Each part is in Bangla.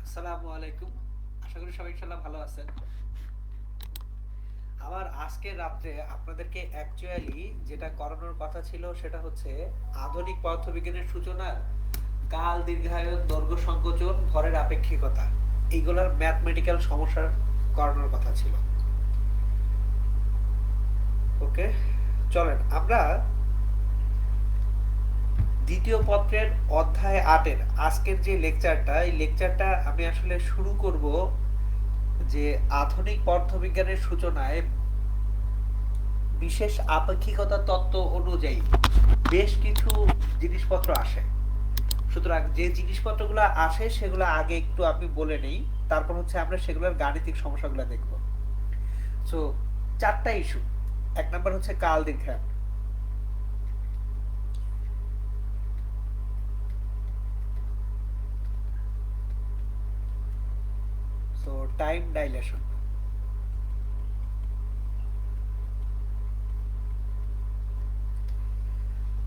আসসালামু আলাইকুম। আশা করি সবাই ইনশাআল্লাহ ভালো আছেন। আবার আজকে রাত্রে আপনাদেরকে অ্যাকচুয়ালি যেটা করানোর কথা ছিল সেটা হচ্ছে আধুনিক পদার্থবিজ্ঞানের সূচনার কাল দীর্ঘায়ন, দৈর্ঘ্য সংকোচন, ভরের আপেক্ষিকতা, এইগুলার ম্যাথমেটিক্যাল সমস্যার করানোর কথা ছিল। ওকে, চলেন আমরা দ্বিতীয় পত্রের অধ্যায় 8-এর আজকের যে লেকচারটা, এই লেকচারটা আমি আসলে শুরু করব যে আধুনিক পদার্থবিজ্ঞানের সূচনায় বিশেষ আপেক্ষিকতা তত্ত্ব অনুযায়ী বেশ কিছু জিনিসপত্র আসে। সুতরাং যে জিনিসপত্রগুলো আসে সেগুলো আগে একটু আমি বলে নেই, তারপর হচ্ছে আমরা সেগুলোর গাণিতিক সমস্যাগুলো দেখব। সো 4টা ইস্যু। 1 নাম্বার হচ্ছে কাল দীর্ঘায়ন। So time dilation.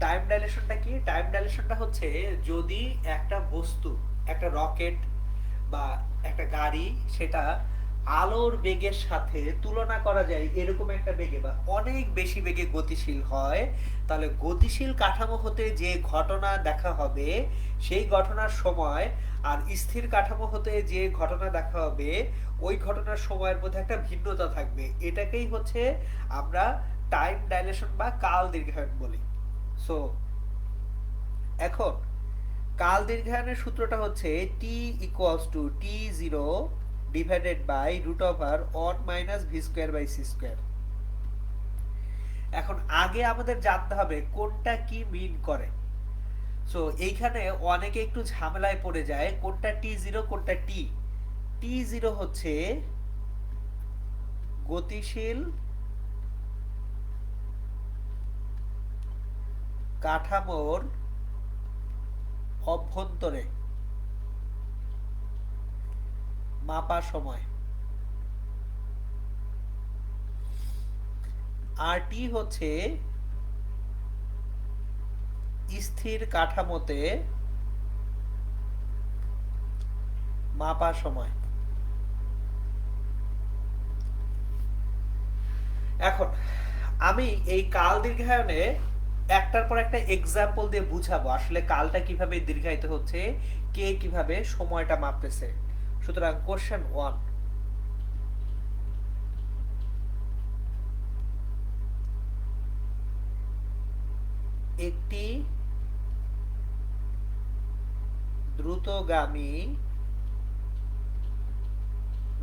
টাইম ডাইলেশনটা কি? টাইম ডাইলেশনটা হচ্ছে যদি একটা বস্তু, একটা রকেট বা একটা গাড়ি, সেটা আলোর বেগের সাথে তুলনা করা যায় এরকম একটা বেগে বা অনেক বেশি বেগে গতিশীল হয়, তাহলে গতিশীল কাঠামো হতে যে ঘটনা দেখা হবে সেই ঘটনার সময় আর স্থির কাঠামো হতে যে ঘটনা দেখা হবে ওই ঘটনার সময়ের মধ্যে একটা ভিন্নতা থাকবে। এটাকেই হচ্ছে আমরা টাইম ডাইলেশন বা কাল দীর্ঘায়ন বলি। সো এখন কাল দীর্ঘায়নের সূত্রটা হচ্ছে T equals to T zero divided by root over one minus V square by C square. এখন আগে আমাদের জানতে হবে কোনটা কি মিন করে। সো এইখানে অনেকে একটু ঝামেলায় পড়ে যায়, কোনটা টি জিরো কোনটা টি। টি জিরো হচ্ছে গতিশীল কাঠামোর অভ্যন্তরে মাপা সময়, আর টি হচ্ছে স্থির কাঠামোতে মাপা সময়। এখন আমি এই কাল দীর্ঘায়নে একটার পর একটা এক্সাম্পল দিয়ে বুঝাবো আসলে কালটা কিভাবে দীর্ঘায়িত হচ্ছে, কে কিভাবে সময়টা মাপতেছে। সুতরাং কোশ্চেন 1, একটি দ্রুতগামী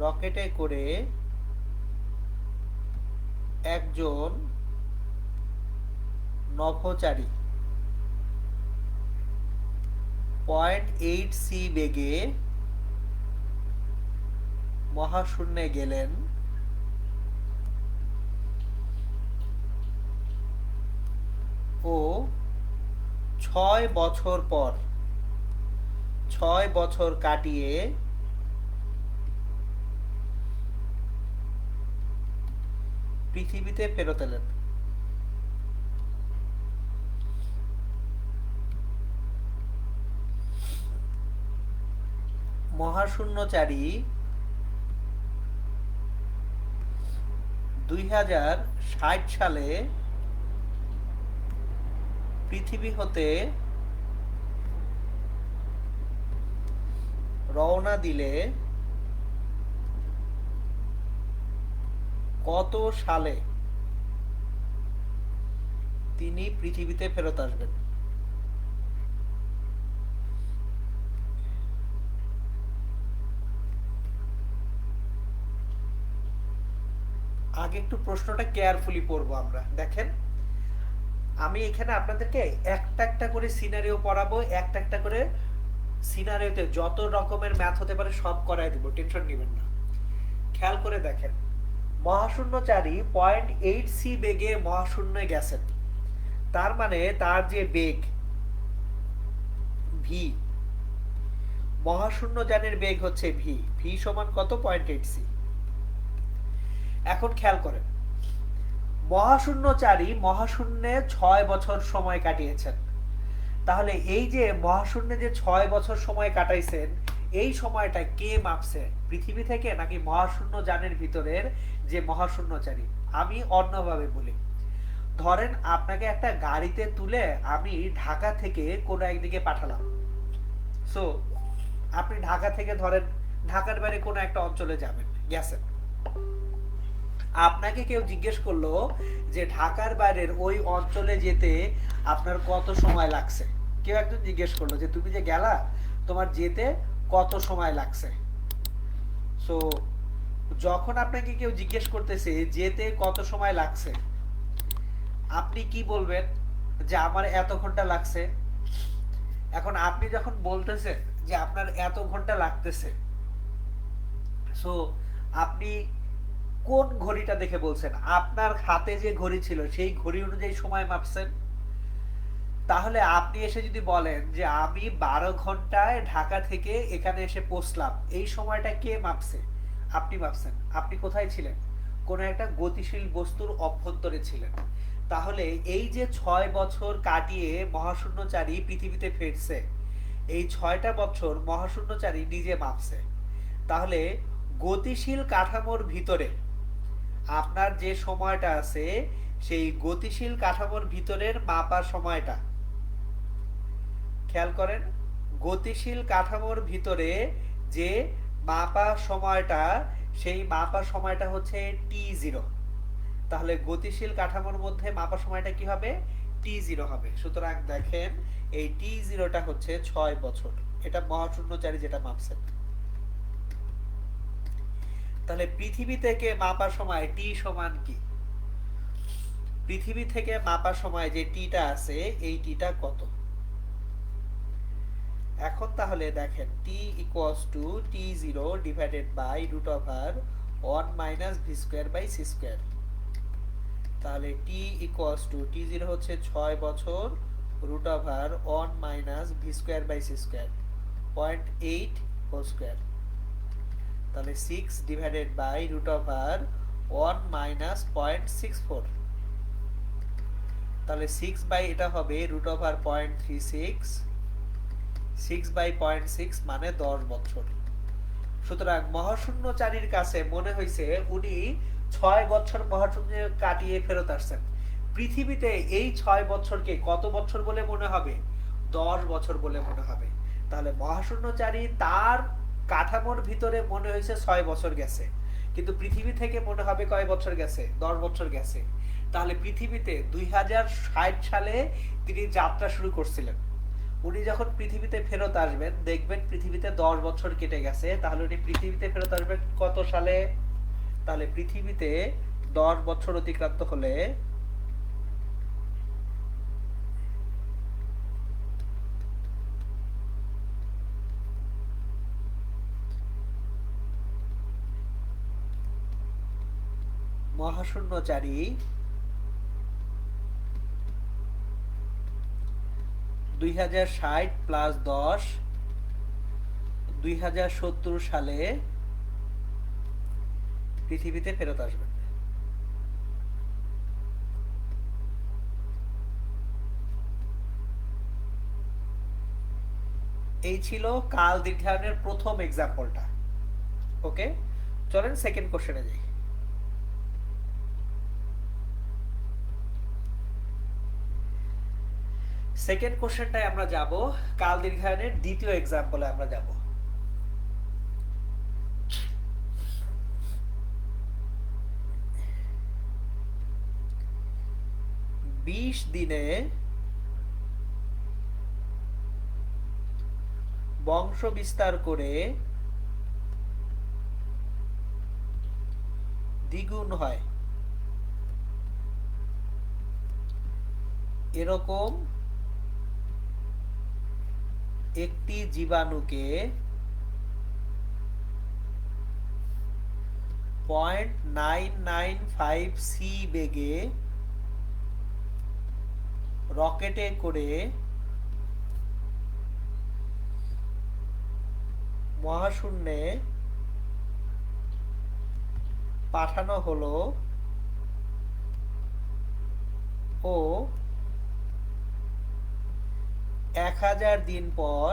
রকেটে করে একজন নভোচারী 0.8 সি বেগে মহাশূন্যে গেলেন ও 6 বছর পর 6 বছর কাটিয়ে পৃথিবীতে ফেরত এলেন। মহাশূন্যচারী 2060 সালে পৃথিবী হতে রওনা দিলে কত সালে তিনি পৃথিবীতে ফেরত আসবেন? আগে একটু প্রশ্নটা কেয়ারফুলি পড়বো আমরা। দেখেন, আমি এখানে আপনাদেরকে একটা একটা করে সিনারিও পড়াবো, একটা একটা করে সিনারিওতে যত রকমের ম্যাথ হতে পারে সব করাই দিব, টেনশন নেবেন না। খেয়াল করে দেখেন, মহাশূন্যচারী 0.8 সি বেগে মহাশূন্যে গেছেন, তার মানে তার যে বেগ ভি, মহাশূন্যযানের বেগ হচ্ছে ভি, ভি সমান কত? 0.8 সি। এখন খেয়াল করেন, মহাশূন্যচারী মহাশূন্যে 6 বছর সময় কাটিয়েছেন। তাহলে এই যে মহাশূন্যে যে 6 বছর সময় কাটাইছেন, এই সময়টা কে মাপছে? পৃথিবী থেকে নাকি মহাশূন্য যানের ভিতরের যে মহাশূন্যচারী? আমি অন্যভাবে বলি, ধরেন আপনাকে একটা গাড়িতে তুলে আমি ঢাকা থেকে কোনো একদিকে পাঠালাম। সো আপনি ঢাকা থেকে ধরেন ঢাকার বাইরে কোনো একটা অঞ্চলে যাবেন, গেছেন। আপনাকে কেউ জিজ্ঞেস করলো যে ঢাকার বাইরের ওই অঞ্চলে যেতে আপনার কত সময় লাগছে। কেউ একজন জিজ্ঞেস করলো যে তুমি যে গেলা, তোমার যেতে কত সময় লাগছে। সো যখন আপনাকে কেউ জিজ্ঞেস করতেছে যেতে কত সময় লাগছে, আপনি কি বলবেন? যে আমার এত ঘন্টা লাগছে। এখন আপনি যখন বলতেছেন যে আপনার এত ঘন্টা লাগতেছে, সো আপনি কোন ঘড়িটা দেখে বলছেন? আপনার হাতে যে ঘড়ি ছিল সেই ঘড়ি অনুযায়ী সময় মাপছেন। তাহলে আপনি এসে যদি বলেন যে আমি 12 ঘন্টায় ঢাকা থেকে এখানে এসে পৌঁছলাম, এই সময়টা কে মাপছে? আপনি মাপছেন। আপনি কোথায় ছিলেন? কোনো একটা গতিশীল বস্তুর অভ্যন্তরে ছিলেন। তাহলে এই যে 6 বছর কাটিয়ে মহাশূন্যচারী পৃথিবীতে ফিরছে, এই 6টা বছর মহাশূন্যচারী নিজে মাপছে। তাহলে গতিশীল কাঠামোর ভিতরে আপনার যে সময়টা আছে, সেই গতিশীল কাঠামোর ভিতরের মাপা সময়টা খেয়াল করেন। গতিশীল কাঠামোর ভিতরে যে মাপা সময়টা, সেই মাপা সময়টা হচ্ছে t0। তাহলে গতিশীল কাঠামোর মধ্যে মাপা সময়টা কি হবে? t0 হবে। সুতরাং দেখেন এই t0টা হচ্ছে 6 বছর। এটা মহাশূন্যচারী যেটা মাপছেন। তাহলে পৃথিবী থেকে মাপা সময় t সমান কি? পৃথিবী থেকে মাপা সময় যে টিটা আছে, এই টিটা কত? এখন তাহলে দেখেন t equals to t0 divided by root over 1 minus v square by c square। তাহলে t equals to t0 হচ্ছে 6 বছর, root over 1 minus v square by c square, 0.8 whole square। তাহলে 6 divided by root over 1 minus 0.64। তাহলে 6 বাই এটা হবে root over 0.36, 6 বাই 0.6 মানে 10 বছর। সুতরাং মহাশূন্যচারীর কাছে মনে হয়েছে উনি 6 বছর মহাশূন্য কাটিয়ে ফেরত আসছেন। পৃথিবীতে এই 6 বছরকে কত বছর বলে মনে হবে? 10 বছর বলে মনে হবে। তাহলে মহাশূন্যচারী তার কাঠামোর ভিতরে মনে হয়েছে 6 বছর গেছে, কিন্তু পৃথিবী থেকে মনে হবে কয় বছর গেছে? 10 বছর গেছে। তাহলে পৃথিবীতে 2060 সালে তিনি যাত্রা শুরু করছিলেন। উনি যখন পৃথিবীতে ফেরত আসবেন, দেখবেন পৃথিবীতে 10 বছর কেটে গেছে। তাহলে উনি পৃথিবীতে ফেরত আসবেন কত সালে? তাহলে পৃথিবীতে 10 বছর অতিক্রান্ত হলে মহাশূন্যচারী 2060 প্লাস 10, 2070 সালে পৃথিবীতে ফেরত আসবেন। এই ছিল কাল দীর্ঘায়নের প্রথম এক্সাম্পলটা। ওকে, চলেন সেকেন্ড কোশ্চেনে যাই। সেকেন্ড কোশ্চেনটায় আমরা যাব, কাল দীর্ঘায়নের দ্বিতীয় এক্সাম্পলে আমরা যাব। বিশ দিনে বংশ বিস্তার করে দ্বিগুণ হয় এরকম একটি জীবাণুকে 0.995 বেগে রকেটে করে মহাশূন্যে পাঠানো হলো ও 1000 দিন পর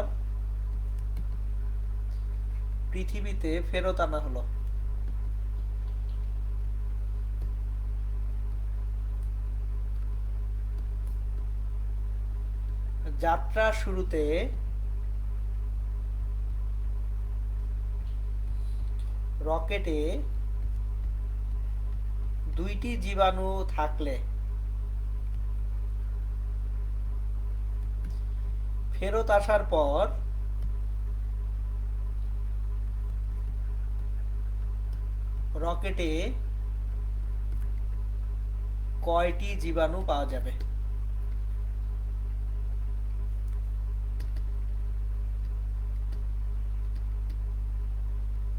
পৃথিবীতে ফেরত আনা হলো। যাত্রা শুরুতে রকেটে 2টি জীবাণু থাকলে ফেরত আসার পর রকেটে কয়টি জীবাণু পাওয়া যাবে?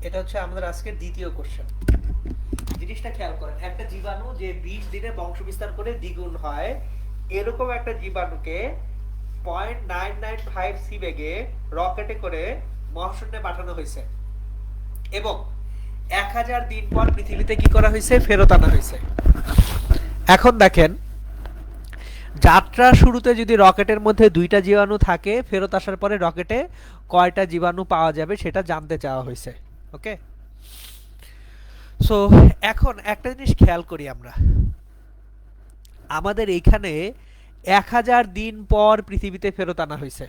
এটা হচ্ছে আমাদের আজকের দ্বিতীয় কোশ্চেন। জিনিসটা খেয়াল করেন, একটা জীবাণু যে 20 দিনে বংশ বিস্তার করে দ্বিগুণ হয়, এরকম একটা জীবাণুকে 0.995 বেগে রকেটে করে মহাশূন্যে পাঠানো হয়েছে এবং 1000 দিন পর পৃথিবীতে কি করা হয়েছে? ফেরত আনা হয়েছে। এখন দেখেন, যাত্রা শুরুতে যদি রকেটের মধ্যে 2টা জীবাণু থাকে, ফেরত আসার পরে রকেটে কয়টা জীবাণু পাওয়া যাবে সেটা জানতে চাওয়া হয়েছে। ওকে, সো এখন একটা জিনিস খেয়াল করি আমরা, আমাদের এইখানে 1000 দিন পর পৃথিবীতে ফেরত আনা হয়েছে,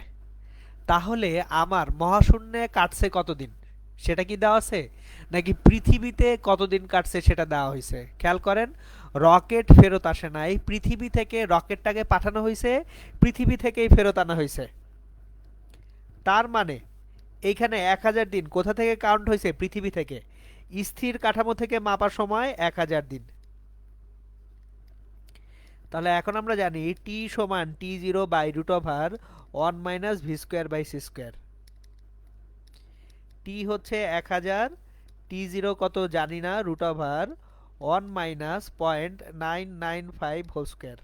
তাহলে আমার মহাশূন্যে কাটছে কতদিন সেটা কি দেওয়া আছে, নাকি পৃথিবীতে কতদিন কাটছে সেটা দেওয়া হয়েছে? খেয়াল করেন, রকেট ফেরত আসে নাই, পৃথিবী থেকে রকেটটাকে পাঠানো হয়েছে, পৃথিবী থেকেই ফেরত আনা হয়েছে। তার মানে এইখানে 1000 দিন কোথা থেকে কাউন্ট হয়েছে? পৃথিবী থেকে। স্থির কাঠামো থেকে মাপার সময় 1000 দিন। তাহলে এখন আমরা জানি টি সমান T0 by root over 1 minus V square by C square. T হচ্ছে 1000, T0 কত জানি না, root over 1 minus 0.995 whole square.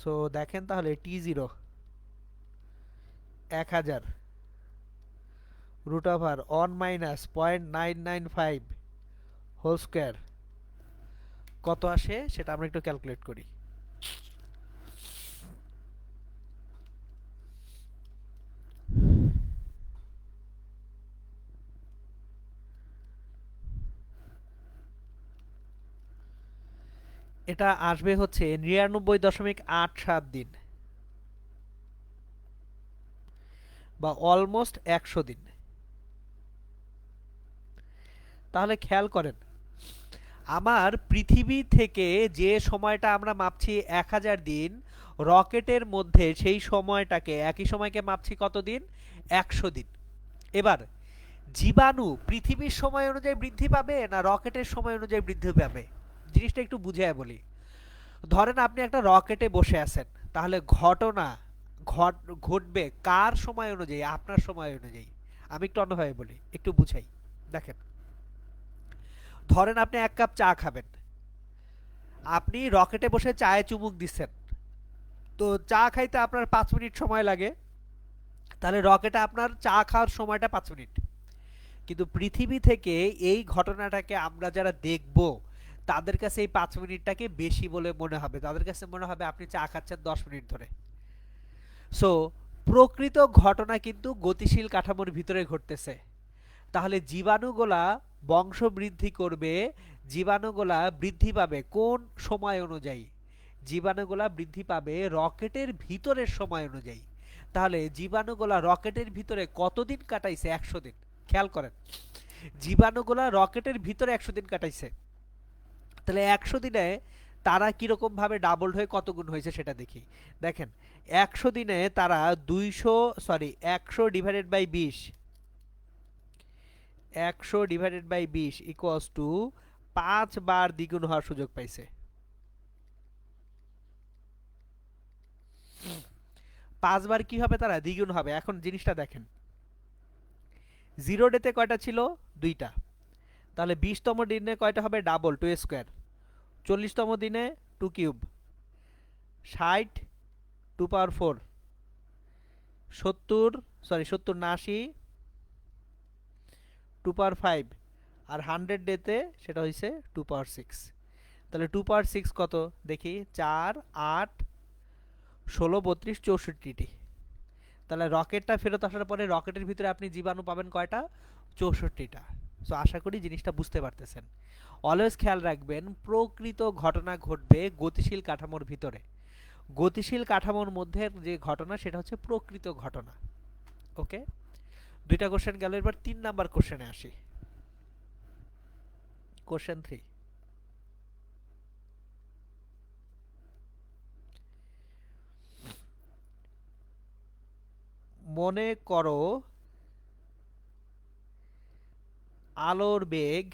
So দেখেন তাহলে T0 1000 root over 1 minus 0.995 whole square কত আসে সেটা আমরা একটু ক্যালকুলেট করি। এটা আসবে হচ্ছে 99.87 দিন বা অলমোস্ট 100 দিন। তাহলে খেয়াল করেন, আমার পৃথিবী থেকে যে সময়টা আমরা মাপছি 1000 দিন, রকেটের মধ্যে সেই সময়টাকে একই সময়কে মাপছি কত দিন? 100 দিন। এবার জীবাণু পৃথিবীর সময় অনুযায়ী বৃদ্ধি পাবে না রকেটের সময় অনুযায়ী বৃদ্ধি পাবে? জিনিসটা একটু বুঝিয়ে বলি। ধরেন আপনি একটা রকেটে বসে আছেন, তাহলে ঘটনা ঘটবে কার সময় অনুযায়ী? আপনার সময় অনুযায়ী। আমি একটু অন্যভাবে বলি, একটু বুঝাই। দেখেন, ধরেন আপনি 1 কাপ চা খাবেন, আপনি রকেটে বসে চায়ে চুমুক দিচ্ছেন, তো চা খাইতে আপনার 5 মিনিট সময় লাগে, তাহলে রকেটে আপনার চা খাওয়ার সময়টা 5 মিনিট। কিন্তু পৃথিবী থেকে এই ঘটনাটাকে আমরা যারা দেখব, তাদের কাছে এই 5 মিনিটটাকে বেশি বলে মনে হবে, তাদের কাছে মনে হবে আপনি চা খাচ্ছেন 10 মিনিট ধরে। সো প্রকৃত ঘটনা কিন্তু গতিশীল কাঠামোর ভিতরে ঘটতেছে। তাহলে জীবাণুগুলা বংশ বৃদ্ধি করবে, জীবাণুগুলা বৃদ্ধি পাবে কোন সময় অনুযায়ী? জীবাণুগুলা বৃদ্ধি পাবে রকেটের ভিতরের সময় অনুযায়ী। তাহলে জীবাণুগুলা রকেটের ভিতরে কতদিন কাটাইছে? 100 দিন। খেয়াল করেন, জীবাণুগুলা রকেটের ভিতরে 100 দিন কাটাইছে, তাহলে 100 দিনে তারা কিরকম ভাবে ডাবল হয়ে কত গুণ হয়েছে সেটা দেখি। দেখেন, 100 দিনে তারা 100 divided by 20, 100 divided by 20 equals to 5 বার দ্বিগুণ হওয়ার সুযোগ পাইছে। 5 বার কি হবে? তারা দ্বিগুণ হবে। এখন জিনিসটা দেখেন, জিরো ডেতে কয়টা ছিল? 2টা। তাহলে 20তম দিনে কয়টা হবে? Double, 2 square. 40তম দিনে 2 কিউব। 60, 2 পাওয়ার 4। 70, সরি 70 না 80, 2 পাওয়ার 5। আর 100 ডেতে সেটা হয়েছে 2 পাওয়ার 6। তাহলে 2 পাওয়ার 6 কত দেখি? 4, 8, 16, 32, 64টি। তাহলে রকেটটা ফেরত আসার পরে রকেটের ভিতরে আপনি জীবাণু পাবেন কয়টা? 64টা। সো আশা করি জিনিসটা বুঝতে পারতেছেন। অলওয়েজ খেয়াল রাখবেন, প্রকৃত ঘটনা ঘটবে গতিশীল কাঠামোর ভিতরে। গতিশীল কাঠামোর মধ্যে যে ঘটনা সেটা হচ্ছে প্রকৃত ঘটনা। ওকে, 2টা কোশ্চেন গেল। এবার 3 নাম্বার কোশ্চেনে আসি। কোশ্চেন 3, মনে করো আলোর বেগ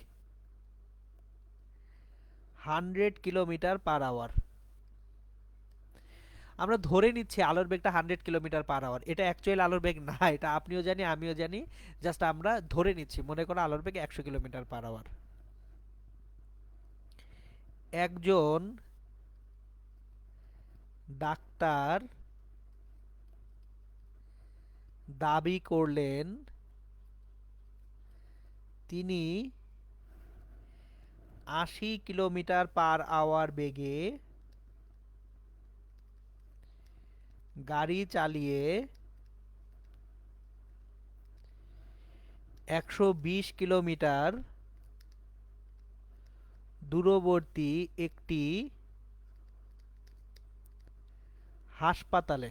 100 কিলোমিটার/আওয়ার। আমরা ধরে নিচ্ছি আলোর বেগটা 100 কিলোমিটার/আওয়ার। এটা অ্যাকচুয়াল আলোর বেগ না, এটা আপনিও জানি আমিও জানি। জাস্ট আমরা ধরে নিচ্ছি, মনে করো আলোর বেগ 100 কিলোমিটার/আওয়ার। একজন ডাক্তার দাবি করলেন তিনি 80 কিলোমিটার/আওয়ার বেগে গাড়ি চালিয়ে 120 কিলোমিটার দূরবর্তী একটি হাসপাতালে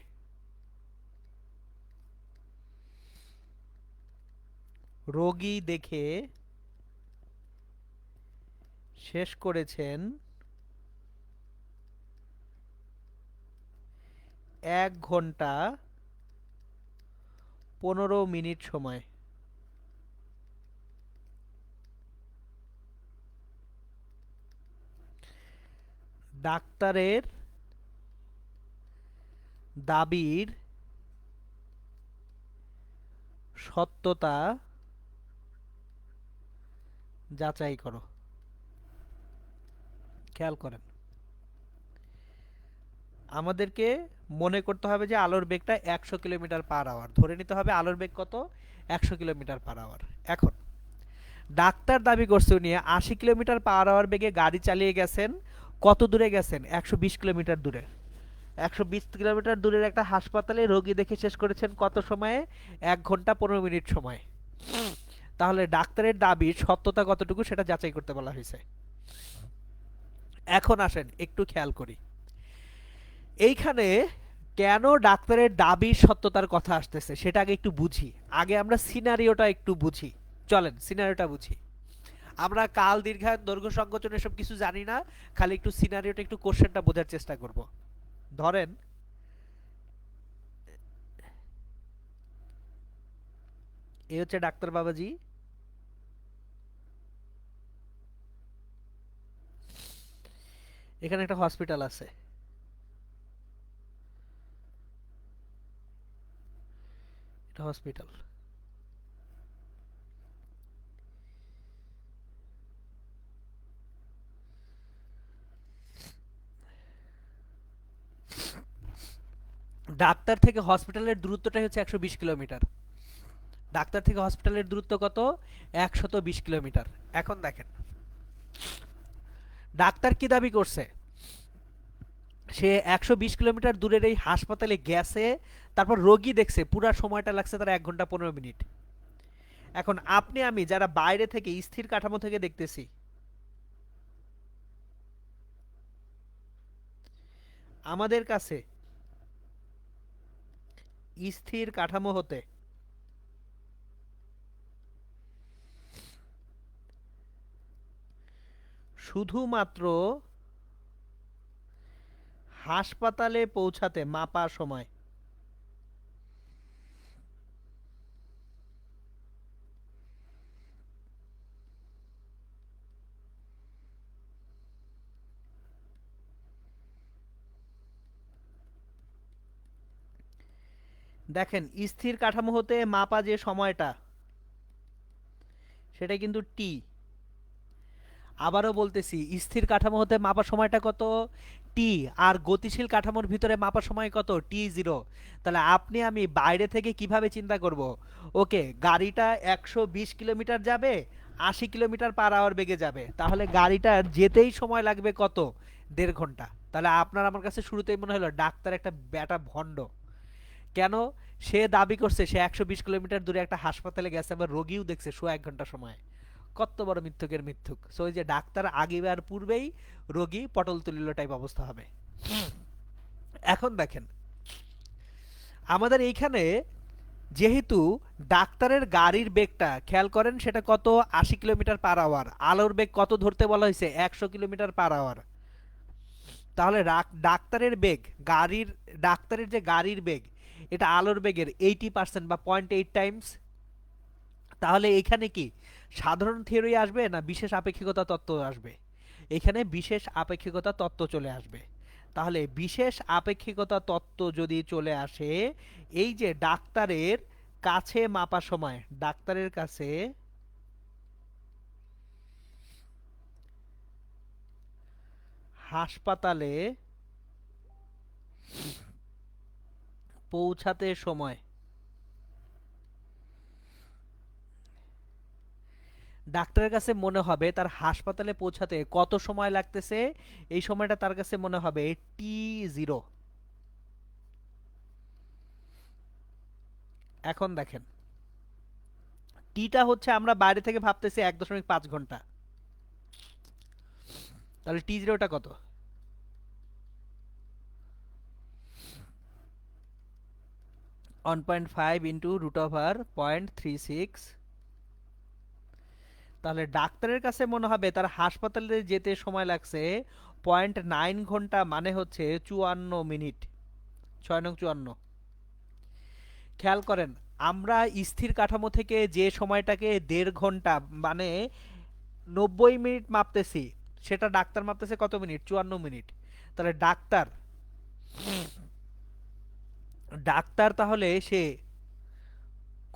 রোগী দেখে শেষ করেছেন 1 ঘন্টা 15 মিনিট সময়। ডাক্তারের দাবির সত্যতা যাচাই করো। খেয়াল করেন, আমাদেরকে মনে করতে হবে যে আলোর বেগটা 100 কিলোমিটার/আওয়ার। ধরে নিতে হবে আলোর বেগ কত? 100 কিলোমিটার/আওয়ার। এখন ডাক্তার দাবি করছে উনি 80 কিলোমিটার/আওয়ার বেগে গাড়ি চালিয়ে গেছেন। কত দূরে গেছেন? 120 কিলোমিটার দূরে। 120 কিলোমিটার দূরের একটা হাসপাতালে রোগী দেখে শেষ করেছেন কত সময়ে? 1 ঘন্টা 15 মিনিট সময়। তাহলে ডাক্তারের দাবির সত্যতা কতটুকু সেটা যাচাই করতে বলা হয়েছে। এখন আসেন একটু খেয়াল করি এইখানে কেন ডাক্তারের দাবির সত্যতার কথা আসতেছে সেটা আগে একটু বুঝি। আগে আমরা সিনারিওটা একটু বুঝি। চলেন সিনারিওটা বুঝি। আমরা কাল, দীর্ঘায়ন, দৈর্ঘ্য সংকোচন এসব কিছু জানি না, খালি একটু সিনারিওটা, একটু কোশ্চেনটা বোঝার চেষ্টা করব। ধরেন এই হচ্ছে ডাক্তার বাবাজি, এখানে একটা হসপিটাল আছে। এটা হসপিটাল। ডাক্তার থেকে হসপিটালের দূরত্বটা হচ্ছে 120 কিলোমিটার। ডাক্তার থেকে হসপিটালের দূরত্ব কত? 120 কিলোমিটার। এখন দেখেন ডাক্তার কি দাবি করছে? সে 120 কিলোমিটার দূরের এই হাসপাতালে গেছে, তারপর রোগী দেখছে, পুরা সময়টা লাগছে তার 1 ঘন্টা 15 মিনিট। এখন আপনি আমি যারা বাইরে থেকে স্থির কাঠামো থেকে দেখতেছি, আমাদের কাছে স্থির কাঠামো হতে শুধুমাত্র হাসপাতালে পৌঁছাতে মাপা সময়। দেখেন স্থির কাঠামো হতে মাপা যে সময়টা, সেটা কিন্তু টি। আবারও বলতেছি, স্থির কাঠামো হতে মাপার সময়টা কত, টি। আর গতিশীল কাঠামোর ভিতরে মাপার সময় কত, টি জিরো। তাহলে আপনি আমি বাইরে থেকে কিভাবে চিন্তা করব, ওকে গাড়িটা 120 কিলোমিটার যাবে, 80 কিলোমিটার পার আওয়ার বেগে যাবে, তাহলে গাড়িটার যেতেই সময় লাগবে কত, 1.5 ঘন্টা। তাহলে আপনার আমার কাছে শুরুতেই মনে হলো ডাক্তার একটা ব্যাটা ভণ্ড। কেন? সে দাবি করছে সে 120 কিলোমিটার দূরে একটা হাসপাতালে গেছে, আবার রোগীও দেখছে 1.5 ঘন্টা সময়। কত বড় মিথ্যুকের মিথ্যুক। সো ওই যে ডাক্তার আগে আর পূর্বেই রোগী পটল তুলিল টাইপ অবস্থা হবে। এখন দেখেন আমাদের এইখানে যেহেতু ডাক্তারের গাড়ির বেগটা খেয়াল করেন সেটা কত, 80 কিলোমিটার পার আওয়ার, আলোর বেগ কত ধরতে বলা হয়েছে, 100 কিলোমিটার পার আওয়ার। তাহলে ডাক্তারের বেগ, গাড়ির ডাক্তারের যে গাড়ির বেগ, এটা আলোর বেগের 80% বা 0.8 টাইমস। তাহলে এখানে কি সাধারণ থিওরি আসবে না বিশেষ আপেক্ষিকতা তত্ত্ব আসবে? এখানে বিশেষ আপেক্ষিকতা তত্ত্ব চলে আসবে। তাহলে বিশেষ আপেক্ষিকতা তত্ত্ব যদি চলে আসে, এই যে ডাক্তারের কাছে মাপার সময়, ডাক্তারের কাছে হাসপাতালে পৌঁছাতে সময়, ডাক্তারের কাছে মনে হবে তার হাসপাতালে পৌঁছাতে কত সময় লাগতেছে, এই সময়টা তার কাছে মনে হবে টি জিরো। এখন দেখেন টিটা হচ্ছে আমরা বাইরে থেকে ভাবতেছি 1.5 ঘন্টা, তাহলে টি জিরোটা কত, 1.5 × √0.36। তাহলে ডাক্তারের কাছে মনে হবে তার হাসপাতালে যেতে সময় লাগছে 0.9 ঘন্টা, মানে হচ্ছে 54 মিনিট। 6 নং 54। খেয়াল করেন আমরা স্থির কাঠামো থেকে যে সময়টাকে 1.5 ঘন্টা মানে 90 মিনিট মাপতেছি, সেটা ডাক্তার মাপতেছে কত মিনিট, 54 মিনিট। তাহলে ডাক্তার ডাক্তার তাহলে সে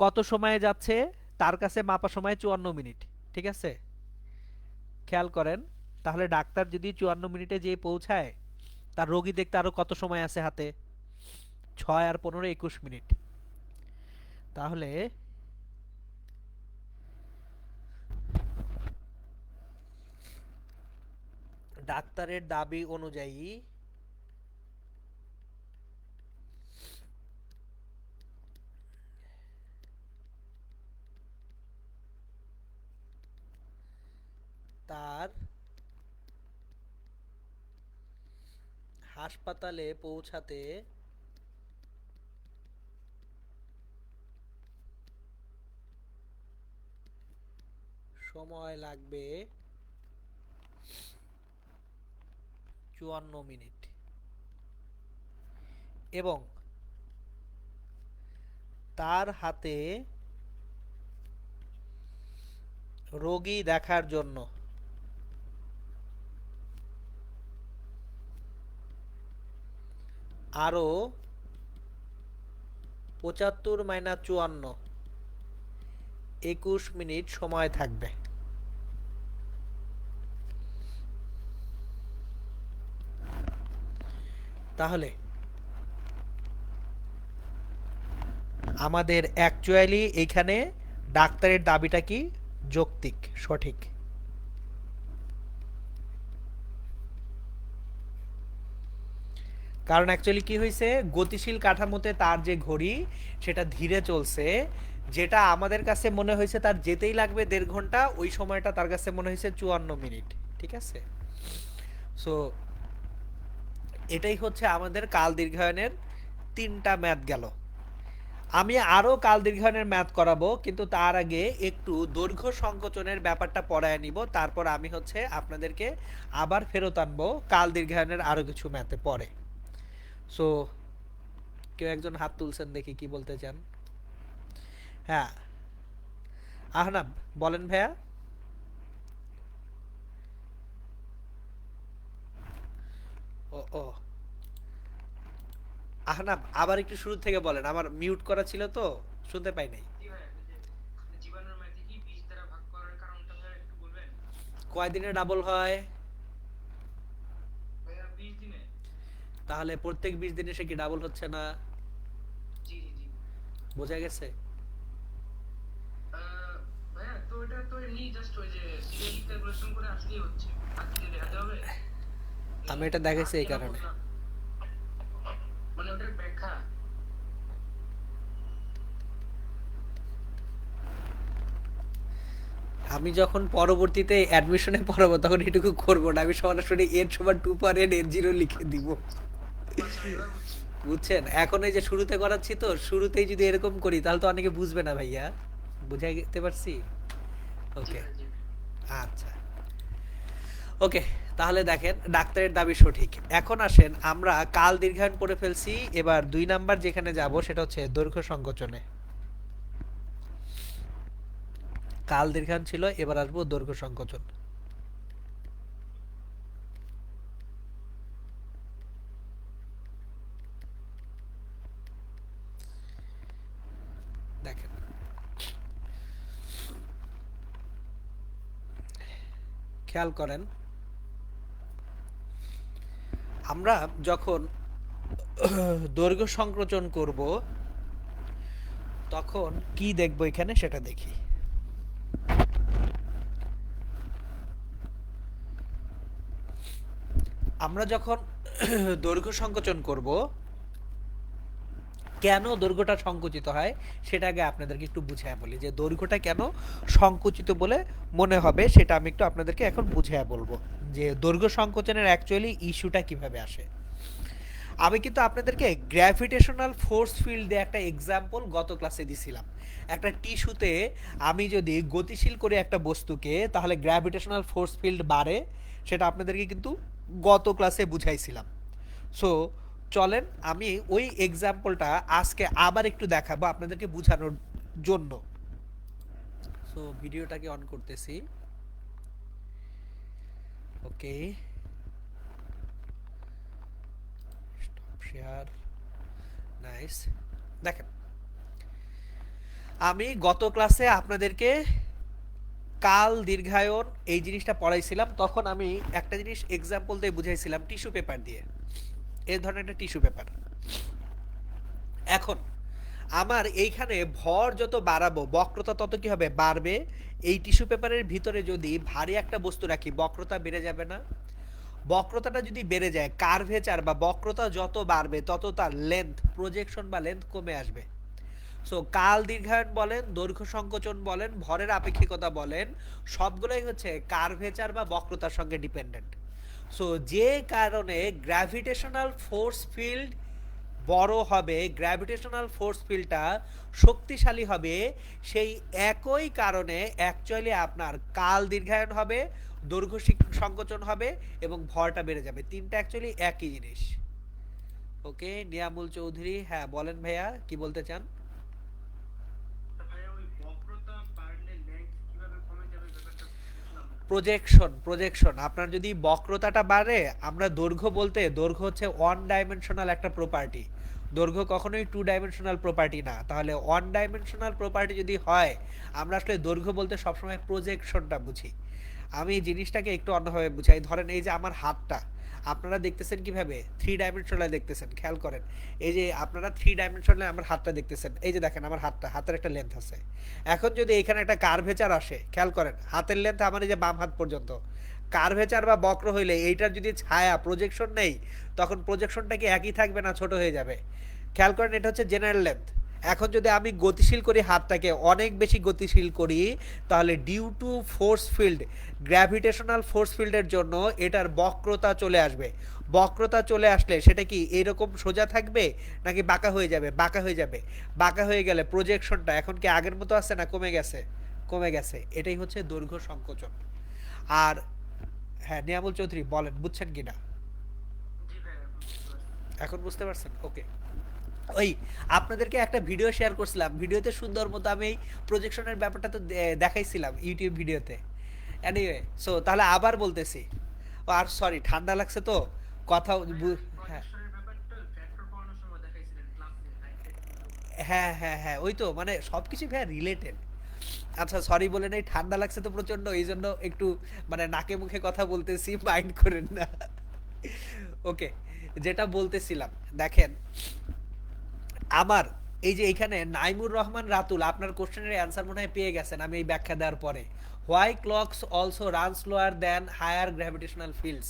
কত সময়ে যাচ্ছে, তার কাছে মাপা সময় 54 মিনিট। ঠিক আছে, খেয়াল করেন তাহলে ডাক্তার যদি 54 মিনিটে যেয়ে পৌঁছায়, তার রোগী দেখতে আরো কত সময় আছে হাতে, 6 আর 15 21 মিনিট। তাহলে ডাক্তারের দাবি অনুযায়ী তার হাসপাতালে পৌঁছাতে সময় লাগবে 54 মিনিট, এবং তার হাতে রোগী দেখার জন্য আরো 75 - 54 21 মিনিট সময় থাকবে। তাহলে আমাদের অ্যাকচুয়ালি এখানে ডাক্তারের দাবিটা কি যৌক্তিক, সঠিক। কারণ অ্যাকচুয়ালি কি হয়েছে, গতিশীল কাঠামোতে তার যে ঘড়ি সেটা ধীরে চলছে, যেটা আমাদের কাছে মনে হয়েছে তার যেতেই লাগবে 1.5 ঘন্টা, ওই সময়টা তার কাছে মনে হয়েছে 54 মিনিট। ঠিক আছে, সো এটাই হচ্ছে আমাদের কাল দীর্ঘায়নের 3টা ম্যাথ গেল। আমি আরো কাল দীর্ঘায়নের ম্যাথ করাবো, কিন্তু তার আগে একটু দৈর্ঘ্য সংকোচনের ব্যাপারটা পড়ায় নিব, তারপর আমি হচ্ছে আপনাদেরকে আবার ফেরত আনবো কাল দীর্ঘায়নের আরো কিছু ম্যাথে পড়ে। সো কেউ একজন হাত তুলছেন, দেখি কি বলতে চান। হ্যাঁ আহনাব, বলেন ভাইয়া। ও ও আহনাব, আবার একটু শুরু থেকে বলেন, আমার মিউট করা ছিল তো শুনতে পাই নাই। কয় দিনে ডাবল হয়? ভাইয়া 20 দিনে। তাহলে প্রত্যেক 20 দিনে সে কি ডাবল হচ্ছে না? জি জি জি। বোঝা গেছে? ভাইয়া তো এটা তো এমনি জাস্ট ওই যে সিরিয়ালি ক্যালকুলেশন করে আসলেই হচ্ছে, আর কি দেখাতে হবে? আমি এই এটা দেখাইছি এই আসছে না কারণে। বুঝলাম, মানে ওটার ব্যাখ্যা। আমি যখন পরবর্তীতে অ্যাডমিশনে পড়াবো তখন এটুকু করবো না, আমি সরাসরি এর সমান 2 এর জিরো লিখে দিব। আচ্ছা এবার বুঝছি। বুঝছেন? এখন এই যে শুরুতে করাচ্ছি তো, শুরুতেই যদি এরকম করি তাহলে তো অনেকে বুঝবে না ভাইয়া। বুঝাইতে পারছি? জি ওকে। ভাই জি। আচ্ছা, ওকে। তাহলে দেখেন ডাক্তারের দাবি সঠিক। এখন আসেন আমরা কাল দীর্ঘায়ন পড়ে ফেলছি, এবার 2 নাম্বার যেখানে যাব সেটা হচ্ছে দৈর্ঘ্য সংকোচনে। কাল দীর্ঘায়ন ছিল, এবার আসবো দৈর্ঘ্য সংকোচন। দেখেন, খেয়াল করেন, আমরা যখন দৈর্ঘ্য সংকোচন করব তখন কি দেখবো এখানে সেটা দেখি। আমরা যখন দৈর্ঘ্য সংকোচন করব, কেন দৈর্ঘ্যটা সংকুচিত হয় সেটা আগে আপনাদেরকে একটু বুঝাইয়া বলি, যে দৈর্ঘ্যটা কেন সংকুচিত বলে মনে হবে সেটা আমি একটু আপনাদেরকে এখন বুঝাইয়া বলবো, যে দৈর্ঘ্য সংকোচনের অ্যাকচুয়ালি ইস্যুটা কিভাবে আসে। আমি কিন্তু আপনাদেরকে গ্র্যাভিটেশনাল ফোর্স ফিল্ড দিয়ে একটা এক্সাম্পল গত ক্লাসে দিছিলাম। একটা টিস্যুতে আমি যদি গতিশীল করে একটা বস্তুকে, তাহলে গ্র্যাভিটেশনাল ফোর্স ফিল্ড বাড়ে, সেটা আপনাদেরকে কিন্তু গত ক্লাসে বুঝাইছিলাম। সো চলেন আমি ওই এক্সাম্পলটা আজকে আবার একটু দেখাবো আপনাদেরকে বোঝানোর জন্য। সো ভিডিওটাকে অন করতেছি। ওকে, স্টপ শেয়ার। নাইস। দেখেন, আমি গত ক্লাসে আপনাদেরকে কাল দীর্ঘায়ন এই জিনিসটা পড়াইছিলাম, তখন আমি একটা জিনিস এক্সাম্পল দিয়ে বুঝাইছিলাম টিস্যু পেপার দিয়ে। এই ধরনের একটা টিস্যু পেপার। এখন আমার এইখানে ভর যত বাড়াবো বক্রতা তত কি হবে? বাড়বে। এই টিস্যু পেপারের ভিতরে যদি ভারী একটা বস্তু রাখি, বক্রতা বেড়ে যাবে না? বক্রতাটা যদি বেড়ে যায়, কার্ভেচার বা বক্রতা যত বাড়বে তত তার লেন্থ, প্রজেকশন বা লেন্থ কমে আসবে। সো কাল দীর্ঘায়ন বলেন, দৈর্ঘ্য সংকোচন বলেন, ভরের আপেক্ষিকতা বলেন, সবগুলোই হচ্ছে কার্ভেচার বা বক্রতার সঙ্গে ডিপেন্ডেন্ট। সো যে কারণে গ্র্যাভিটেশনাল ফোর্স ফিল্ড বড় হবে, গ্র্যাভিটেশনাল ফোর্স ফিল্ডটা শক্তিশালী হবে, সেই একই কারণে অ্যাকচুয়ালি আপনার কাল দীর্ঘায়ন হবে, দৈর্ঘ্য সংকোচন হবে এবং ভরটা বেড়ে যাবে। তিনটা অ্যাকচুয়ালি একই জিনিস। ওকে, নিয়ামুল চৌধুরী, হ্যাঁ বলেন ভাইয়া, কি বলতে চান? তা ভাইয়া ওই বক্রতা বাড়লে লেন্থ কিভাবে কমে যাবে ব্যাপারটা বুঝলাম না। প্রজেকশন আপনার যদি বক্রতাটা বাড়ে, আমরা দৈর্ঘ্য বলতে, দৈর্ঘ্য হচ্ছে ওয়ান ডাইমেনশনাল একটা প্রপার্টি। দৈর্ঘ্য কখনোই টু ডাইমেনশনাল প্রপার্টি না। তাহলে ওয়ান ডাইমেনশনাল প্রপার্টি যদি হয়, আমরা আসলে দৈর্ঘ্য বলতে সবসময় প্রজেকশনটা বুঝি। আমি এই জিনিসটাকে একটু অন্যভাবে বুঝাই। ধরেন এই যে আমার হাতটা, আপনারা দেখতেছেন কিভাবে? 3 ডাইমেনশনাল দেখতেছেন, খেয়াল করেন। এই যে আপনারা 3 ডাইমেনশনাল আমার হাতটা দেখতেছেন, এই যে দেখেন আমার হাতটা, হাতের একটা লেন্থ আছে। এখন যদি এখানে একটা কার্ভেচার আসে, খেয়াল করেন হাতের লেন্থ আমার এই যে বাম হাত পর্যন্ত, কার্ভেচার বা বক্র হইলে এইটার যদি ছায়া প্রজেকশন নেই, তখন প্রজেকশনটা কি একই থাকবে না ছোট হয়ে যাবে? খেয়াল করেন, এটা হচ্ছে জেনারেল লেন্থ। এখন যদি আমি গতিশীল করি, হাতটাকে অনেক বেশি গতিশীল করি, তাহলে due to force field, gravitational force ফিল্ডের জন্য এটার বক্রতা চলে আসবে। বক্রতা চলে আসলে সেটা কি এরকম সোজা থাকবে নাকি বাঁকা হয়ে যাবে? বাঁকা হয়ে যাবে। বাঁকা হয়ে গেলে প্রজেকশনটা এখন কি আগের মতো আছে না কমে গেছে? কমে গেছে। এটাই হচ্ছে দৈর্ঘ্য সংকোচন। আর হ্যাঁ, নিয়ামুল চৌধুরী বলেন, বুঝছেন কিনা? জি ভাইয়া এখন বুঝতে পারছি। এখন বুঝতে পারছেন? ওকে। ওই আপনাদেরকে একটা ভিডিও শেয়ার করছিলাম, ভিডিওতে সুন্দর মতো আমি এই প্রজেকশনের ব্যাপারটা তো দেখাইছিলাম ইউটিউব ভিডিওতে। এনিওয়ে, সো তাহলে আবার বলতেছি। ও আর সরি, ঠান্ডা লাগছে তো কথা ভাইয়া ওই হ্যাঁ, প্রজেকশনের ব্যাপারটা ফ্যাক্টর পড়ানোর সময় দেখাইছিলেন ক্লাসে, 9 10 এর মতো। হ্যাঁ হ্যাঁ হ্যাঁ, ওই তো মানে সব কিছু ভাইয়া রিলেটেড। আচ্ছা সরি বলে নেই, ঠান্ডা লাগছে তো প্রচন্ড, এই জন্য একটু মানে নাকে মুখে কথা বলতেছি, মাইন্ড করেন না। ওকে, যেটা বলতেছিলাম, দেখেন আমার এই যে এখানে নাইমুর রহমান রাতুল আপনার কোশ্চেনের অ্যান্সার মনে হয় পেয়ে গেছেন আমি এই ব্যাখ্যা দেওয়ার পরে। Why clocks also run slower than higher gravitational fields,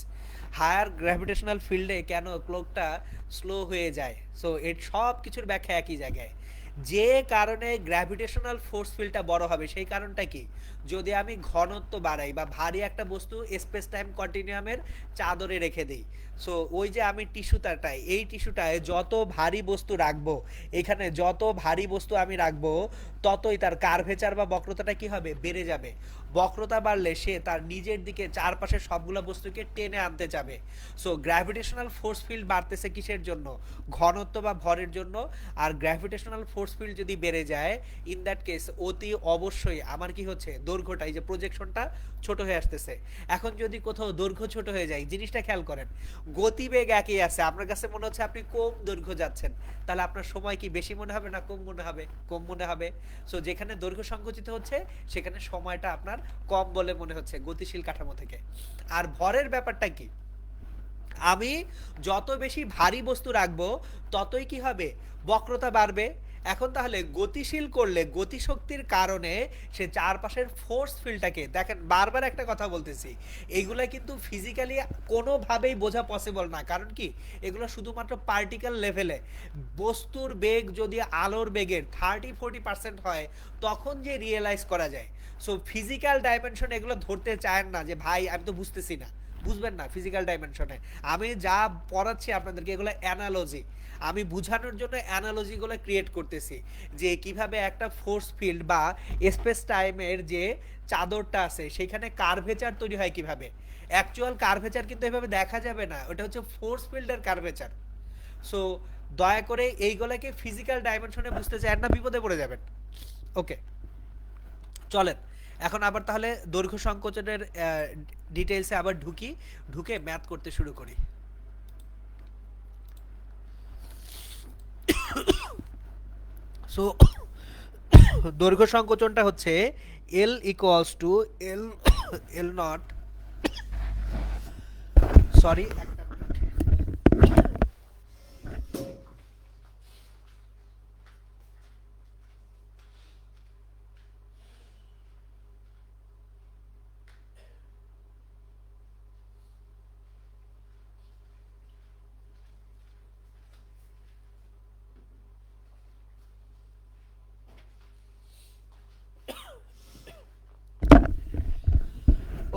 higher gravitational ফিল্ডে কেন ক্লকটা স্লো হয়ে যায়। সো এর সব কিছুর ব্যাখ্যা একই জায়গায়, যে কারণে গ্র্যাভিটেশনাল ফোর্স ফিল্ডটা বড় হবে সেই কারণটা কি, যদি আমি ঘনত্ব বাড়াই বা ভারী একটা বস্তু স্পেস টাইম কন্টিনিউয়ামের চাদরে রেখে দিই, সো ওই যে আমি টিস্যুটাটায়, এই টিস্যুটায় যত ভারী বস্তু রাখবো, এখানে যত ভারী বস্তু আমি রাখবো, ততই তার কার্ভেচার বা বক্রতাটা কি হবে, বেড়ে যাবে। বক্রতা বাড়লে সে তার নিজের দিকে চারপাশে সবগুলো বস্তুকে টেনে আনতে যাবে। সো গ্র্যাভিটেশনাল ফোর্স ফিল্ড বাড়তেছে কিসের জন্য, ঘনত্ব বা ভরের জন্য। আর গ্র্যাভিটেশনাল ফোর্স ফিল্ড যদি বেড়ে যায়, ইন দ্যাট কেস অতি অবশ্যই আমার কি হচ্ছে, দৈর্ঘ্যটা, এই যে প্রজেকশনটা ছোট হয়ে আসতেছে। এখন যদি কোথাও দৈর্ঘ্য ছোট হয়ে যায়, জিনিসটা খেয়াল করেন, গতিবেগ একই আছে, আপনার কাছে মনে হচ্ছে আপনি কম দৈর্ঘ্য যাচ্ছেন, তাহলে আপনার সময় কি বেশি মনে হবে না কম মনে হবে, কম মনে হবে। সো যেখানে দৈর্ঘ্য সংকুচিত হচ্ছে সেখানে সময়টা আপনার কম বলে মনে হচ্ছে গতিশীল কাঠামো থেকে। আর ভরের ব্যাপারটা কি, আমি যত বেশি ভারী বস্তু রাখবো ততই কি হবে, বক্রতা বাড়বে। এখন তাহলে গতিশীল করলে গতিশক্তির কারণে সে চারপাশের ফোর্স ফিল্ডটাকে, দেখেন বারবার একটা কথা বলতেছি, এইগুলা কিন্তু ফিজিক্যালি কোনোভাবেই বোঝা পসিবল না। কারণ কি, এগুলো শুধুমাত্র পার্টিকেল লেভেলে। বস্তুর বেগ যদি আলোর বেগের 30-40% হয় তখন যে রিয়েলাইজ করা যায়। সো ফিজিক্যাল ডাইমেনশন এগুলো ধরতে চায় না, যে ভাই আমি তো বুঝতেছি না, বুঝবেন না ফিজিক্যাল ডাইমেনশনে। আমি যা পড়াচ্ছি আপনাদেরকে এগুলো অ্যানালজি, আমি বুঝানোর জন্য অ্যানালজিগুলো ক্রিয়েট করতেছি, যে কিভাবে একটা ফোর্স ফিল্ড বা স্পেস টাইমের যে চাদরটা আছে সেখানে কার্ভেচার তৈরি হয় কিভাবে। অ্যাকচুয়াল কার্ভেচার কিন্তু এভাবে দেখা যাবে না, ওটা হচ্ছে ফোর্স ফিল্ডের কার্ভেচার। সো দয়া করে এইগুলোকে ফিজিক্যাল ডাইমেনশনে বুঝতে চান না, বিপদে পড়ে যাবেন। ওকে, চলেন এখন আবার তাহলে দৈর্ঘ্য সংকোচনের ডিটেলসে আবার ঢুকি, ঢুকে ম্যাথ করতে শুরু করি। সো দৈর্ঘ্য সংকোচনটা হচ্ছে L equals to L, L naught, sorry একটা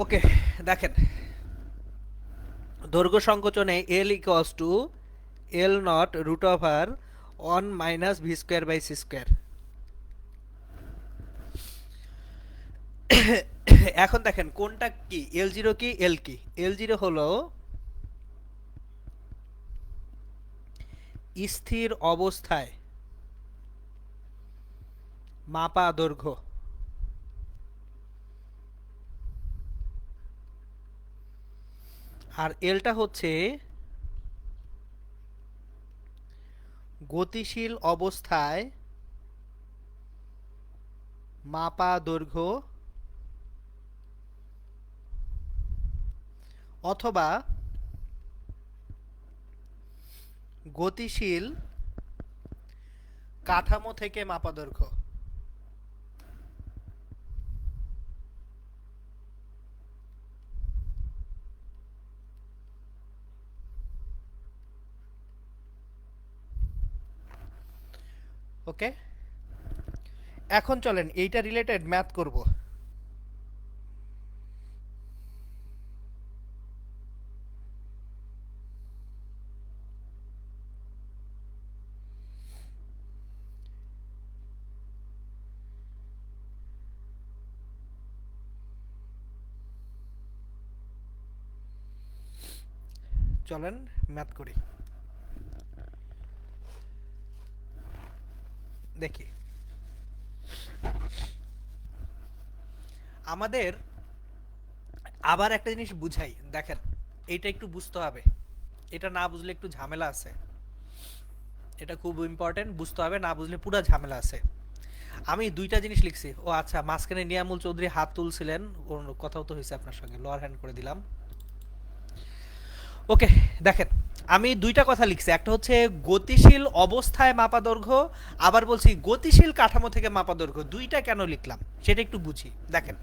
ওকে, দেখেন দৈর্ঘ্য সংকোচনে L equals to L naught root over 1 - V square by C square. এখন দেখেন কোনটা কি, এল জিরো কি এল কি, এল জিরো হলো স্থির অবস্থায় মাপা দৈর্ঘ্য, আর এলটা হচ্ছে গতিশীল অবস্থায় মাপা দৈর্ঘ্য অথবা গতিশীল কাঠামো থেকে মাপা দৈর্ঘ্য। ওকে, এখন চলেন এইটা রিলেটেড ম্যাথ করব। চলেন ম্যাথ করি, দেখি আমাদের আবার একটা জিনিস বুঝাই। দেখেন এইটা একটু বুঝতে হবে, এটা না বুঝলে একটু ঝামেলা আছে, এটা খুব ইম্পর্টেন্ট, বুঝতে হবে, না বুঝলে পুরো ঝামেলা আছে। আমি দুইটা জিনিস লিখছি। ও আচ্ছা, মাঝখানে নিয়ামুল চৌধুরী হাত তুলছিলেন, ওর কথাও তো হয়েছে আপনার সঙ্গে, লোয়ার হ্যান্ড করে দিলাম। ওকে, দেখেন আমি দুইটা কথা লিখছি, একটা হচ্ছে গতিশীল অবস্থায় মাপা দৈর্ঘ্য, আবার বলছি গতিশীল কাঠামো থেকে মাপা দৈর্ঘ্য। দুইটা কেন লিখলাম সেটা একটু বুঝি। দেখেন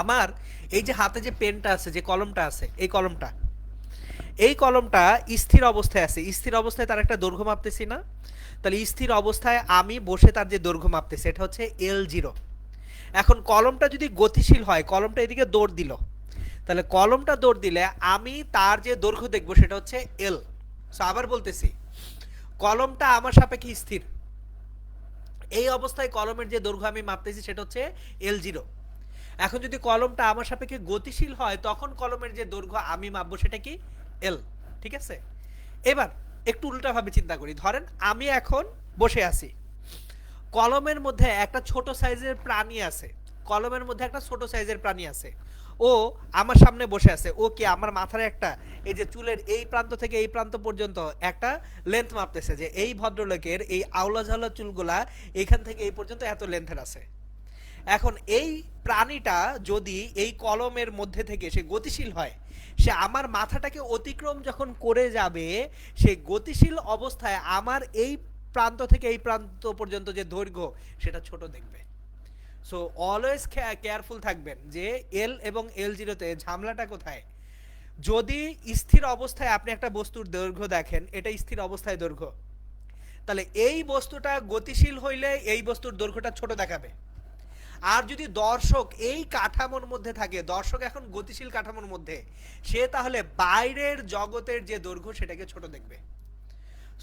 আমার এই যে হাতে যে পেনটা আছে, যে কলমটা আছে, এই কলমটা স্থির অবস্থায় আছে, স্থির অবস্থায় তার একটা দৈর্ঘ্য মাপতেছি না? তাহলে স্থির অবস্থায় আমি বসে তার যে দৈর্ঘ্য মাপতেছি এটা হচ্ছে L0। এখন কলমটা যদি গতিশীল হয়, কলমটা এদিকে দৌড় দিল, তাহলে কলমটা দৌড় দিলে আমি তার যে দৈর্ঘ্য দেখবো সেটা হচ্ছে L। সো আবার বলতেছি, কলমটা আমার সাপেক্ষে স্থির, এই অবস্থায় কলমের যে দৈর্ঘ্য আমি মাপতেছি সেটা হচ্ছে L0। এখন যদি কলমটা আমার সাপেক্ষে গতিশীল হয়, তখন কলমের যে দৈর্ঘ্য আমি মাপবো সেটা কি? L। ঠিক আছে, এবার একটু উল্টাভাবে চিন্তা করি। ধরেন আমি এখন বসে আছি, কলমের মধ্যে একটা ছোট সাইজের প্রাণী আছে, কলমের মধ্যে একটা ছোট সাইজের প্রাণী আছে, ও আমার সামনে বসে আছে। ও কি আমার মাথার একটা, এই যে চুলের এই প্রান্ত থেকে এই প্রান্ত পর্যন্ত একটা লেন্থ মাপতেছে, যে এই ভদ্রলোকের এই আওলা ঝাওলা চুলগুলা এখান থেকে এই পর্যন্ত এত লেন্থের আছে। এখন এই প্রাণীটা যদি এই কলমের মধ্যে থেকে সে গতিশীল হয়, সে আমার মাথাটাকে অতিক্রম যখন করে যাবে, সে গতিশীল অবস্থায় আমার এই প্রান্ত থেকে এই প্রান্ত পর্যন্ত যে দৈর্ঘ্য সেটা ছোট দেখবে। সো অলওয়েজ কেয়ারফুল থাকবেন যে এল এবং L0-তে ঝামেলাটা কোথায়। যদি স্থির অবস্থায় আপনি একটা বস্তুর দৈর্ঘ্য দেখেন, এটা স্থির অবস্থায় দৈর্ঘ্য, তাহলে এই বস্তুটা গতিশীল হইলে এই বস্তুর দৈর্ঘ্যটা ছোট দেখাবে। আর যদি দর্শক এই কাঠামোর মধ্যে থাকে, দর্শক এখন গতিশীল কাঠামোর মধ্যে, সে তাহলে বাইরের জগতের যে দৈর্ঘ্য সেটাকে ছোট দেখবে।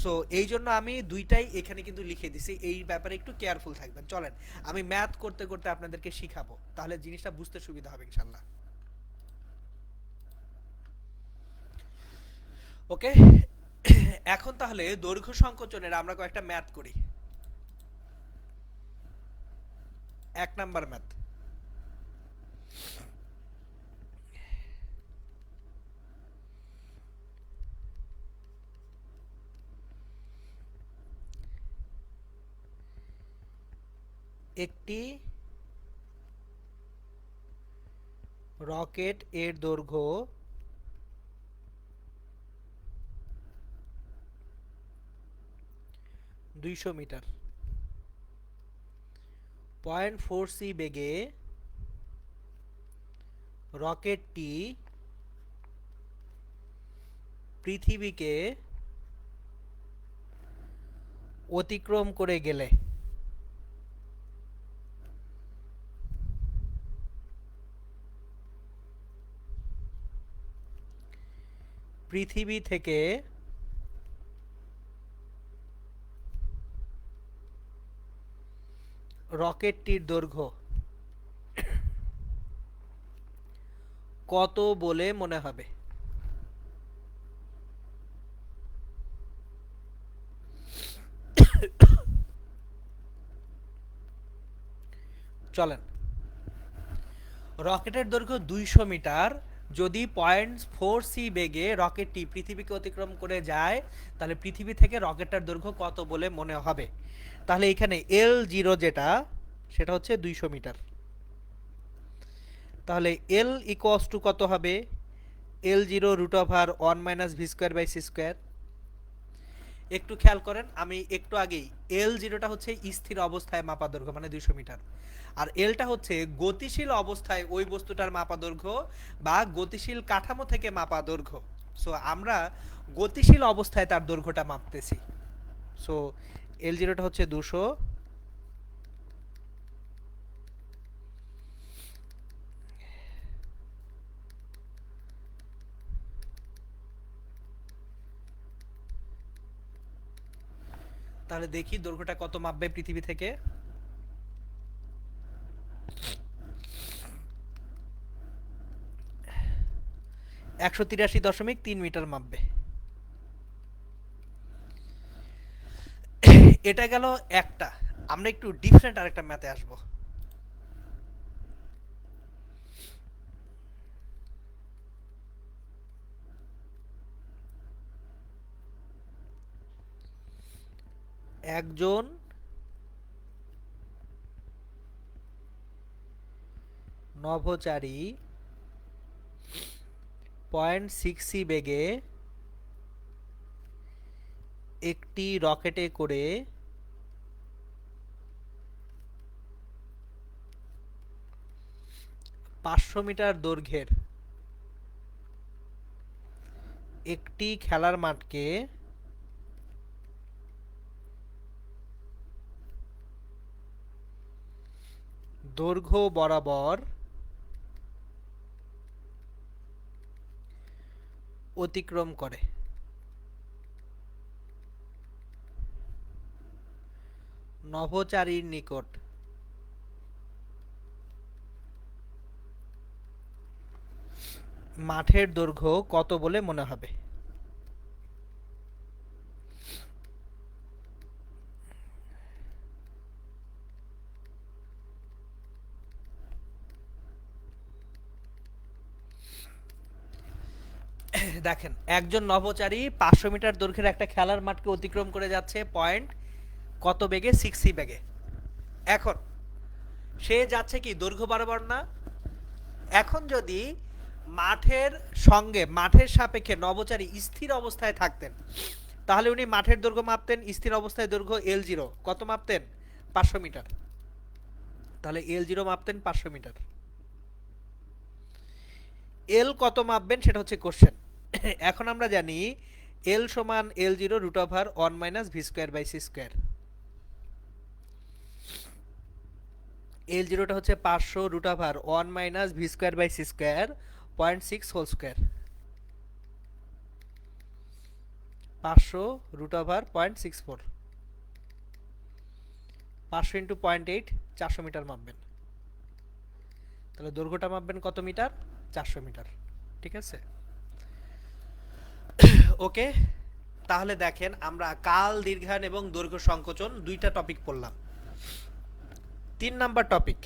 সো এই জন্য আমি দুইটাই এখানে কিন্তু লিখে দিছি, এই ব্যাপারে একটু কেয়ারফুল থাকবেন। চলেন আমি ম্যাথ করতে করতে আপনাদেরকে শিখাবো, তাহলে জিনিসটা বুঝতে সুবিধা হবে ইনশাল্লাহ। ওকে, এখন তাহলে দৈর্ঘ্য সংকোচনের আমরা কয়েকটা ম্যাথ করি। 1 নাম্বার ম্যাথ, একটি রকেট এর দৈর্ঘ্য 200 মিটার, 0.4c বেগে রকেটটি পৃথিবীকে অতিক্রম করে গেলে পৃথিবী থেকে রকেটটির দৈর্ঘ্য কত বলে মনে হবে? চলেন, রকেটের দৈর্ঘ্য 200 মিটার, যদি 0.4c বেগে রকেটটি পৃথিবীকে অতিক্রম করে যায়, তাহলে পৃথিবী থেকে রকেটটার দৈর্ঘ্য কত বলে মনে হবে? তাহলে এখানে L0 যেটা, সেটা হচ্ছে 200 মিটার। তাহলে L ইকুয়ালস টু কত হবে? L0 √1 - v²/c²। একটু খেয়াল করেন, আমি একটু আগেই L0টা হচ্ছে স্থির অবস্থায় মাপা দৈর্ঘ্য মানে 200 মিটার, আর Lটা হচ্ছে গতিশীল অবস্থায় ওই বস্তুটার মাপা দৈর্ঘ্য বা গতিশীল কাঠামো থেকে মাপা দৈর্ঘ্য। সো আমরা গতিশীল অবস্থায় তার দৈর্ঘ্যটা মাপতেছি। সো L0টা হচ্ছে 200, তাহলে দেখি দৈর্ঘ্যটা কত মাপবে পৃথিবী থেকে। 183.3 মিটার মাপবে। এটা গেল একটা। আমরা একটু ডিফারেন্ট আরেকটা ম্যাথে আসবো। একজন নভোচারী 0.6 বেগে একটি রকেটে করে 500 মিটার দৈর্ঘ্যের একটি খেলার মাঠকে দৈর্ঘ্য বরাবর অতিক্রম করে। নভোচারীর নিকট মাঠের দৈর্ঘ্য কত বলে মনে হবে? দেখেন, একজন নভোচারী 500 মিটার দৈর্ঘ্যের একটা খেলার মাঠকে অতিক্রম করে যাচ্ছে পয়েন্ট কত বেগে? 6 বেগে। এখন সে যাচ্ছে কি দৈর্ঘ্য বরাবর না? এখন যদি মাঠের সঙ্গে মাঠের সাপেক্ষে নভোচারী স্থির অবস্থায় থাকতেন, তাহলে উনি মাঠের দৈর্ঘ্য মাপতেন, স্থির অবস্থায় দৈর্ঘ্য L0 কত মাপতেন? 500 মিটার। তাহলে L0 মাপতেন 500 মিটার। L কত মাপবেন সেটা হচ্ছে কোশ্চেন। এখন আমরা জানি L সমান L0 root over 1 minus V square by C square. L0টা হচ্ছে 500 root over 1 minus V square by C square 0.6 whole square. 500 root over 0.64, 500 into 0.8, 400 metre মাপবেন। তাহলে দৈর্ঘ্যটা মাপবেন কত মিটার? 400 মিটার। ঠিক আছে, ওকে। তাহলে দেখেন, আমরা কাল, দীর্ঘায়ন এবং দৈর্ঘ্য সংকোচন দুইটা টপিক পড়লাম। 3 নাম্বার টপিক,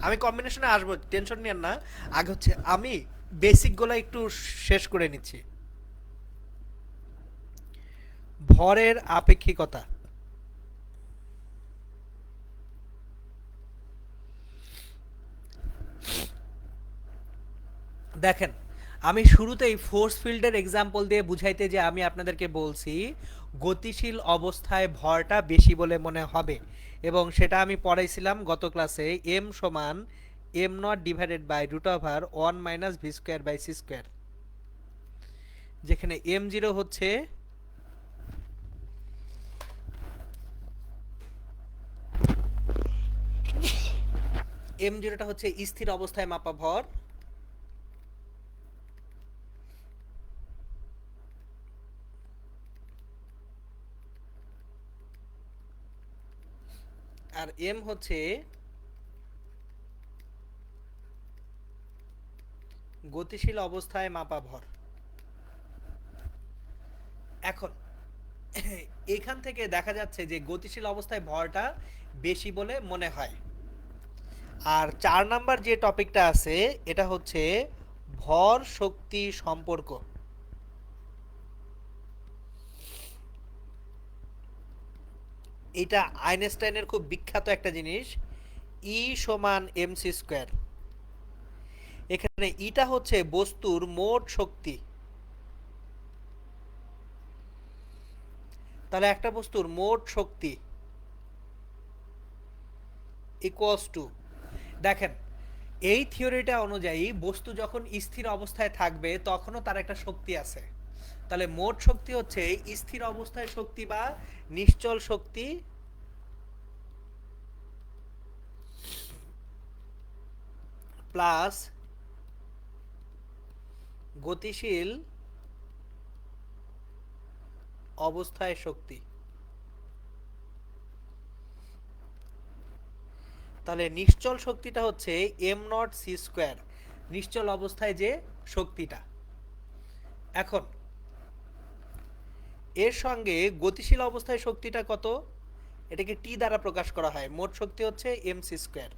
আমি কম্বিনেশনে আসবো, টেনশন নিয়েন না। আগে হচ্ছে আমি বেসিকগুলো একটু শেষ করে নিচ্ছি। ভরের আপেক্ষিকতা। দেখেন, আমি শুরুতেই ফোর্স ফিল্ডের এক্সাম্পল দিয়ে বুঝাইতে যে আমি আপনাদেরকে বলছি গতিশীল অবস্থায় ভরটা বেশি বলে মনে হবে, এবং সেটা আমি পড়াইছিলাম গত ক্লাসে। এম সমান M not divided by root over 1 minus V square by C square, যেখানে M0 হচ্ছে M0টা হচ্ছে স্থির অবস্থায় মাপা ভর, আর M হচ্ছে গতিশীল অবস্থায় মাপা ভর। এখন এখান থেকে দেখা যাচ্ছে যে গতিশীল অবস্থায় ভরটা বেশি বলে মনে হয়। আর 4 নাম্বার যে টপিকটা আছে এটা হচ্ছে ভর শক্তি সম্পর্ক। এটা আইনস্টাইনের খুব বিখ্যাত একটা জিনিস, ই সমান এমসি স্কোয়ার। এখানে ইটা হচ্ছে বস্তুর মোট শক্তি। তাহলে একটা বস্তুর মোট শক্তি ইকুয়ালস টু, দেখেন এই থিওরিটা অনুযায়ী বস্তু যখন স্থির অবস্থায় থাকবে তখনও তার একটা শক্তি আছে। তাহলে মোট শক্তি হচ্ছে স্থির অবস্থায় শক্তি বা নিশ্চল শক্তি প্লাস গতিশীল অবস্থায় শক্তি। তাহলে নিশ্চল শক্তিটা হচ্ছে এম নট সি স্কোয়ার, নিশ্চল অবস্থায় যে শক্তিটা। এখন এর সঙ্গে গতিশীল অবস্থায় শক্তিটা কত, এটাকে টি দ্বারা প্রকাশ করা হয়, মোট শক্তি হচ্ছে এম সি স্কোয়ার।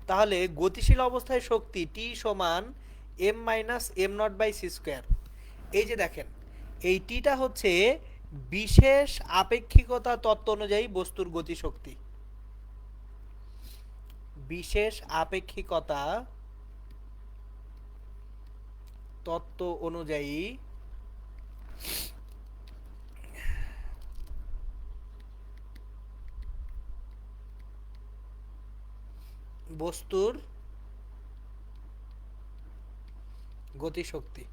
তাহলে গতিশীল অবস্থায় শক্তি টি সমান M minus M not by C square. এই যে দেখেন, এই টিটা হচ্ছে বিশেষ আপেক্ষিকতা তত্ত্ব অনুযায়ী বস্তুর গতিশক্তি। বিশেষ আপেক্ষিকতা তত্ত্ব অনুযায়ী বস্তুর গতিশক্তি।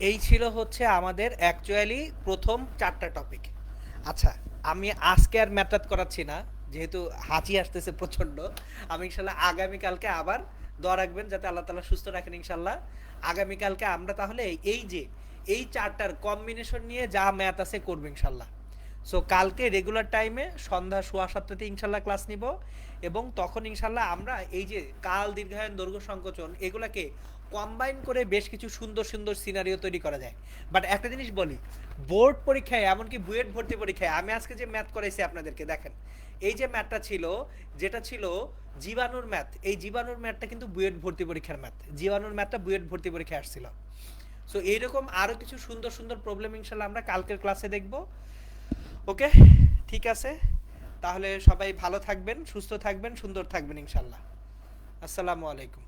এই ছিল হচ্ছে আমাদের অ্যাকচুয়ালি প্রথম 4টা টপিক। আচ্ছা, আমি আজকে আর ম্যাটার করাচ্ছি না, যেহেতু হাঁচি আসতেছে প্রচন্ড। আমি ইনশাল্লাহ আগামীকালকে আবার দোয়া রাখবেন যাতে আল্লাহ তাআলা সুস্থ রাখেন ইনশাল্লাহ। আগামীকালকে আমরা তাহলে এই 4টার কম্বিনেশন নিয়ে যা ম্যাথ আছে করবো ইনশাল্লাহ। সো কালকে রেগুলার টাইমে সন্ধ্যা 7:15 ইনশাল্লাহ ক্লাস নিব, এবং তখন ইনশাল্লাহ আমরা এই যে কাল, দীর্ঘায়ন, দৈর্ঘ্য সংকোচন এগুলাকে কম্বাইন করে বেশ কিছু সুন্দর সুন্দর সিনারিও তৈরি করা যায়। বাট একটা জিনিস বলি, বোর্ড পরীক্ষায় এমনকি বুয়েট ভর্তি পরীক্ষায় আমি আজকে যে ম্যাথ করাইছি আপনাদেরকে, দেখেন এই যে ম্যাথটা ছিল, যেটা ছিল জীবাণুর ম্যাথ, এই জীবাণুর ম্যাথটা কিন্তু বুয়েট ভর্তি পরীক্ষার ম্যাথ, জীবাণুর ম্যাথটা বুয়েট ভর্তি পরীক্ষায় আসছিল। সো এইরকম আরও কিছু সুন্দর সুন্দর প্রবলেম ইনশাল্লাহ আমরা কালকের ক্লাসে দেখব। ওকে, ঠিক আছে, তাহলে সবাই ভালো থাকবেন, সুস্থ থাকবেন, সুন্দর থাকবেন ইনশাল্লাহ। আসসালামু আলাইকুম।